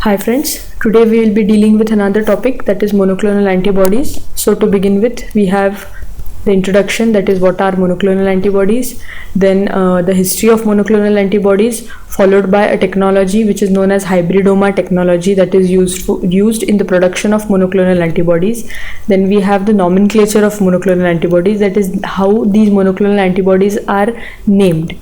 Hi friends, today we will be dealing with another topic, that is monoclonal antibodies. So to begin with, we have the introduction, that is what are monoclonal antibodies, then the history of monoclonal antibodies, followed by a technology which is known as hybridoma technology that is used in the production of monoclonal antibodies. Then we have the nomenclature of monoclonal antibodies, that is how these monoclonal antibodies are named.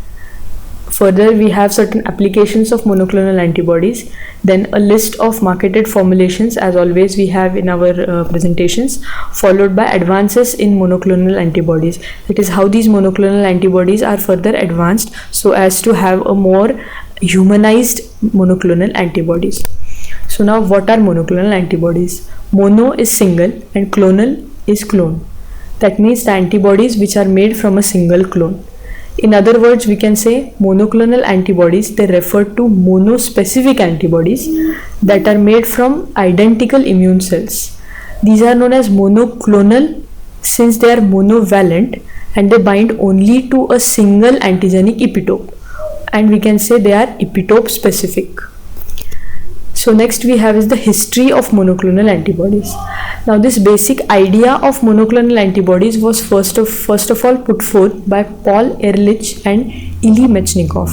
Further, we have certain applications of monoclonal antibodies, then a list of marketed formulations, as always we have in our presentations, followed by advances in monoclonal antibodies. That is how these monoclonal antibodies are further advanced so as to have a more humanized monoclonal antibodies. So now what are monoclonal antibodies? Mono is single and clonal is clone. That means the antibodies which are made from a single clone. In other words, we can say monoclonal antibodies, they refer to monospecific antibodies that are made from identical immune cells. These are known as monoclonal since they are monovalent and they bind only to a single antigenic epitope, and we can say they are epitope specific. So next we have is the history of monoclonal antibodies. Now this basic idea of monoclonal antibodies was first of all put forth by Paul Ehrlich and Ilya Mechnikov.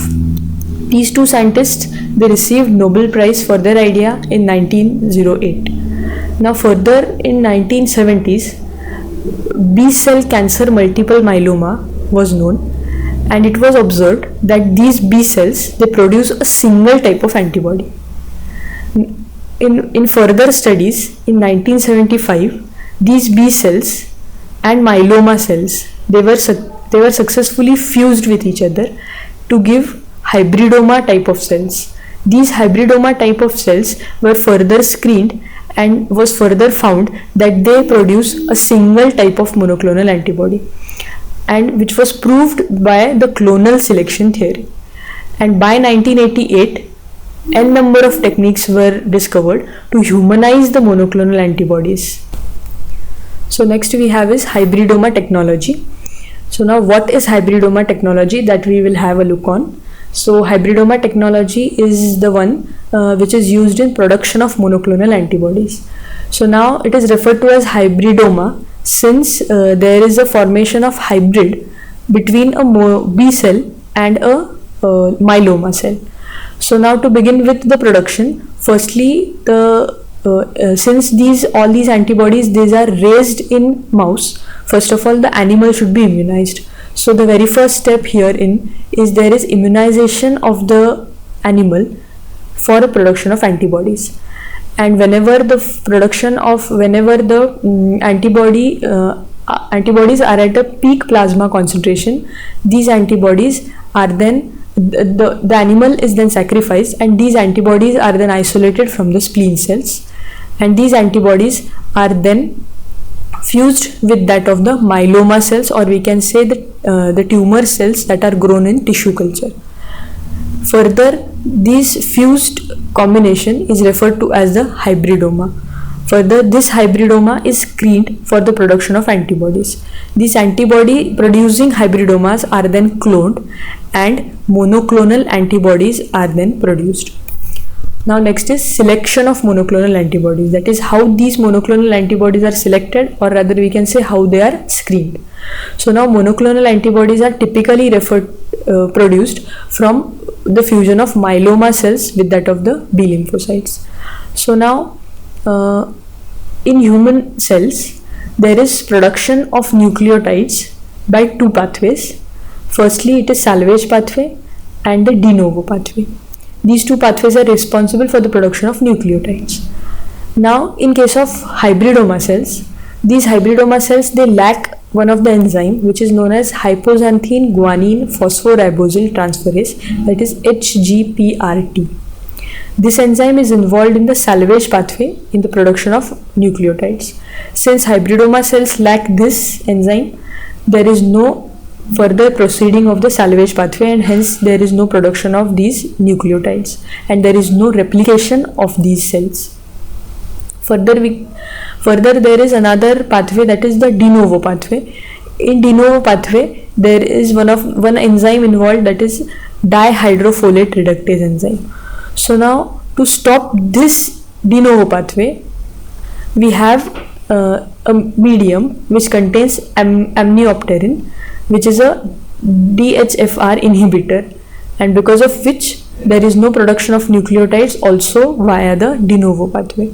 These two scientists, they received Nobel Prize for their idea in 1908. Now further in 1970s, B-cell cancer multiple myeloma was known, and it was observed that these B cells, they produce a single type of antibody. In further studies in 1975, these B cells and myeloma cells, they were successfully fused with each other to give hybridoma type of cells. These hybridoma type of cells were further screened and was further found that they produce a single type of monoclonal antibody, and which was proved by the clonal selection theory. And by 1988, n number of techniques were discovered to humanize the monoclonal antibodies. So next we have is hybridoma technology. So now what is hybridoma technology, that we will have a look on. So hybridoma technology is the one which is used in production of monoclonal antibodies. So now it is referred to as hybridoma since there is a formation of hybrid between a B cell and a myeloma cell. So now to begin with the production, firstly since all these antibodies, these are raised in mouse, first of all the animal should be immunized. So the very first step herein is there is immunization of the animal for the production of antibodies. And whenever the antibodies are at a peak plasma concentration, these antibodies are then the animal is then sacrificed, and these antibodies are then isolated from the spleen cells, and these antibodies are then fused with that of the myeloma cells, or we can say the tumor cells that are grown in tissue culture. Further, this fused combination is referred to as the hybridoma. Further, this hybridoma is screened for the production of antibodies. These antibody producing hybridomas are then cloned and monoclonal antibodies are then produced. Now next is selection of monoclonal antibodies, that is how these monoclonal antibodies are selected, or rather we can say how they are screened. So now monoclonal antibodies are typically produced from the fusion of myeloma cells with that of the B lymphocytes. So now in human cells, there is production of nucleotides by two pathways. Firstly, it is salvage pathway and the de novo pathway. These two pathways are responsible for the production of nucleotides. Now, in case of hybridoma cells, these hybridoma cells, they lack one of the enzyme which is known as hypoxanthine guanine phosphoribosyl transferase, that is HGPRT. This enzyme is involved in the salvage pathway in the production of nucleotides. Since hybridoma cells lack this enzyme, there is no further proceeding of the salvage pathway, and hence there is no production of these nucleotides and there is no replication of these cells. Further there is another pathway, that is the de novo pathway. In de novo pathway, there is one enzyme involved, that is dihydrofolate reductase enzyme. So now To stop this de novo pathway, we have a medium which contains amniopterin, which is a DHFR inhibitor, and because of which there is no production of nucleotides also via the de novo pathway.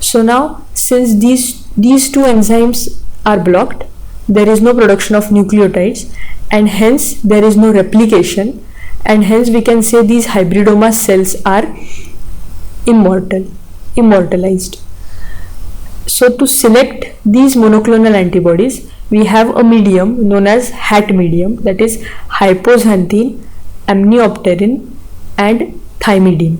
So now, since these two enzymes are blocked, there is no production of nucleotides, and hence there is no replication, and hence we can say these hybridoma cells are immortalized. So to select these monoclonal antibodies, we have a medium known as HAT medium, that is hypoxanthine, amniopterin and thymidine.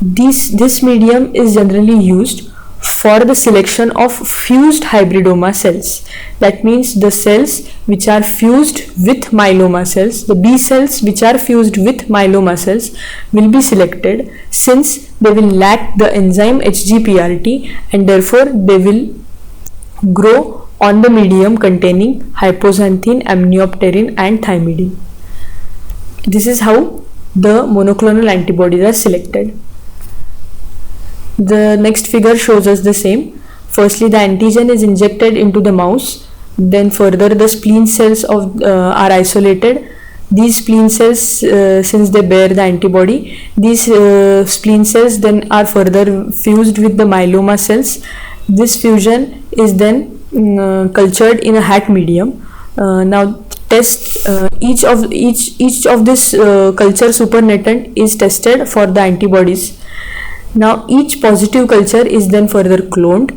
This medium is generally used for the selection of fused hybridoma cells. That means the cells which are fused with myeloma cells, the B cells which are fused with myeloma cells will be selected, since they will lack the enzyme HGPRT and therefore they will grow on the medium containing hypoxanthine, amniopterin and thymidine. This is how the monoclonal antibodies are selected. The next figure shows us the same. Firstly, the antigen is injected into the mouse, then further the spleen cells are isolated. These spleen cells, since they bear the antibody, these spleen cells then are further fused with the myeloma cells. This fusion is then cultured in a HAT medium. Now test each of this culture supernatant is tested for the antibodies. Now each positive culture is then further cloned.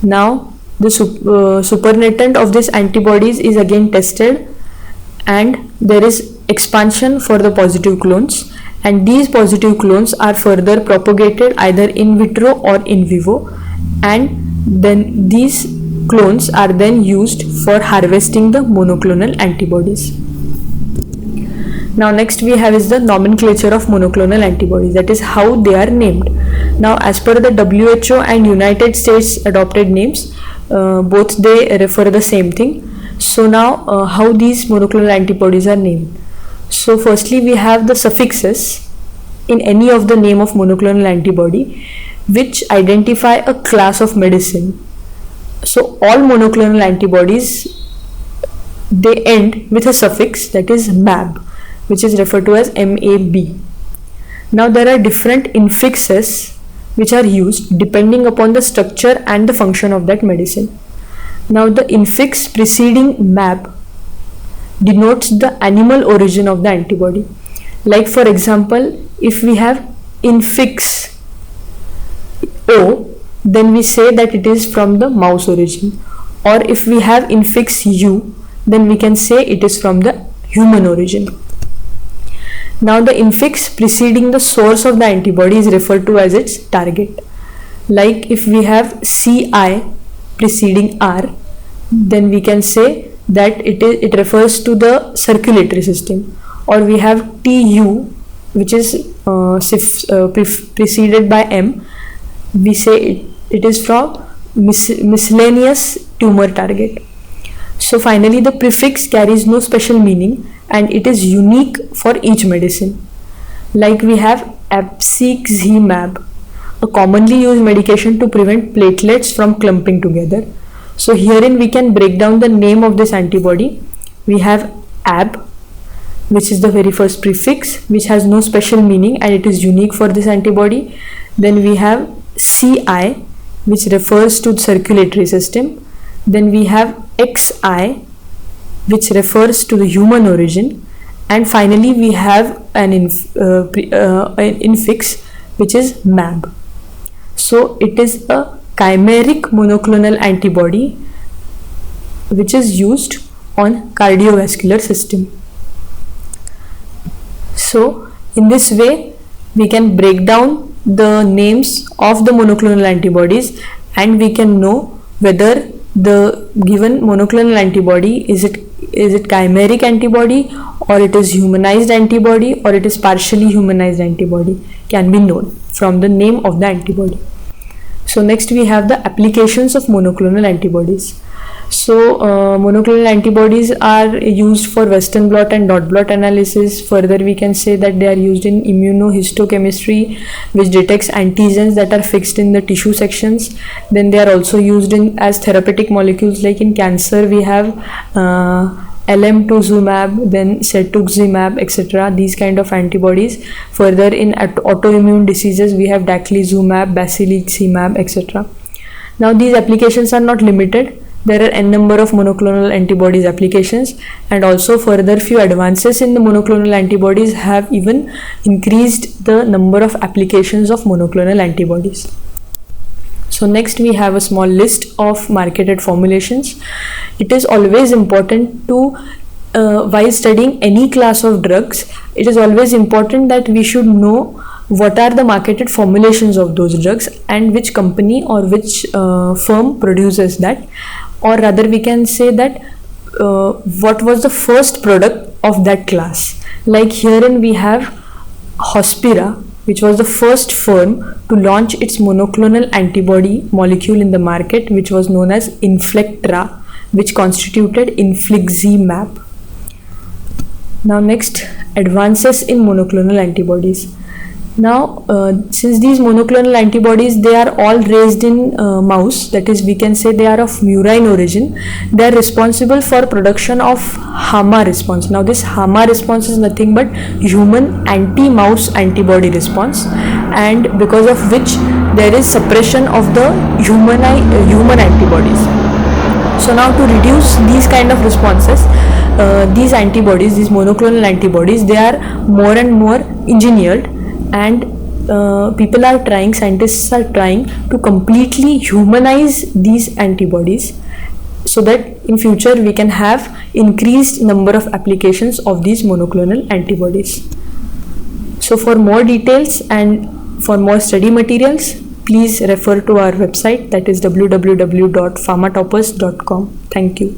Now the supernatant of this antibodies is again tested, and there is expansion for the positive clones, and these positive clones are further propagated either in vitro or in vivo, and then these clones are then used for harvesting the monoclonal antibodies. Now next we have is the nomenclature of monoclonal antibodies, that is how they are named. Now as per the WHO and United States adopted names, both they refer the same thing. So now how these monoclonal antibodies are named. So firstly we have the suffixes in any of the name of monoclonal antibody which identify a class of medicine. So all monoclonal antibodies, they end with a suffix, that is MAB, which is referred to as MAB. Now there are different infixes which are used depending upon the structure and the function of that medicine. Now the infix preceding MAB denotes the animal origin of the antibody. Like for example, if we have infix O, then we say that it is from the mouse origin, or if we have infix U, then we can say it is from the human origin. Now the infix preceding the source of the antibody is referred to as its target. Like if we have CI preceding R, then we can say that it refers to the circulatory system, or we have TU which is preceded by M, we say it is from miscellaneous tumor target. So finally the prefix carries no special meaning and it is unique for each medicine. Like we have apixaban, a commonly used medication to prevent platelets from clumping together. So herein we can break down the name of this antibody. We have AB, which is the very first prefix, which has no special meaning and it is unique for this antibody. Then we have CI, which refers to the circulatory system. Then we have XI, which refers to the human origin, and finally we have an infix which is MAB. So it is a chimeric monoclonal antibody which is used on cardiovascular system. So in this way we can break down the names of the monoclonal antibodies and we can know whether the given monoclonal antibody is it chimeric antibody or it is humanized antibody or it is partially humanized antibody can be known from the name of the antibody. So next we have the applications of monoclonal antibodies. So monoclonal antibodies are used for Western blot and dot blot analysis. Further, we can say that they are used in immunohistochemistry, which detects antigens that are fixed in the tissue sections. Then they are also used in as therapeutic molecules, like in cancer we have LM2zumab, then cetuximab, etc. These kind of antibodies. Further, in autoimmune diseases we have daclizumab, basiliximab, etc. Now these applications are not limited. There are n number of monoclonal antibodies applications, and also further few advances in the monoclonal antibodies have even increased the number of applications of monoclonal antibodies. So next we have a small list of marketed formulations. It is always important to while studying any class of drugs, it is always important that we should know what are the marketed formulations of those drugs and which company or which firm produces that, or rather we can say that what was the first product of that class. Like herein we have Hospira, which was the first firm to launch its monoclonal antibody molecule in the market, which was known as Inflectra, which constituted infliximab. Now next, advances in monoclonal antibodies. Now since these monoclonal antibodies, they are all raised in mouse, that is we can say they are of murine origin, they are responsible for production of HAMA response. Now this HAMA response is nothing but human anti-mouse antibody response, and because of which there is suppression of the human antibodies. So now to reduce these kind of responses, these antibodies, these monoclonal antibodies, they are more and more engineered, and scientists are trying to completely humanize these antibodies so that in future we can have increased number of applications of these monoclonal antibodies. So for more details and for more study materials, please refer to our website, that is www.pharmatoppers.com. Thank you.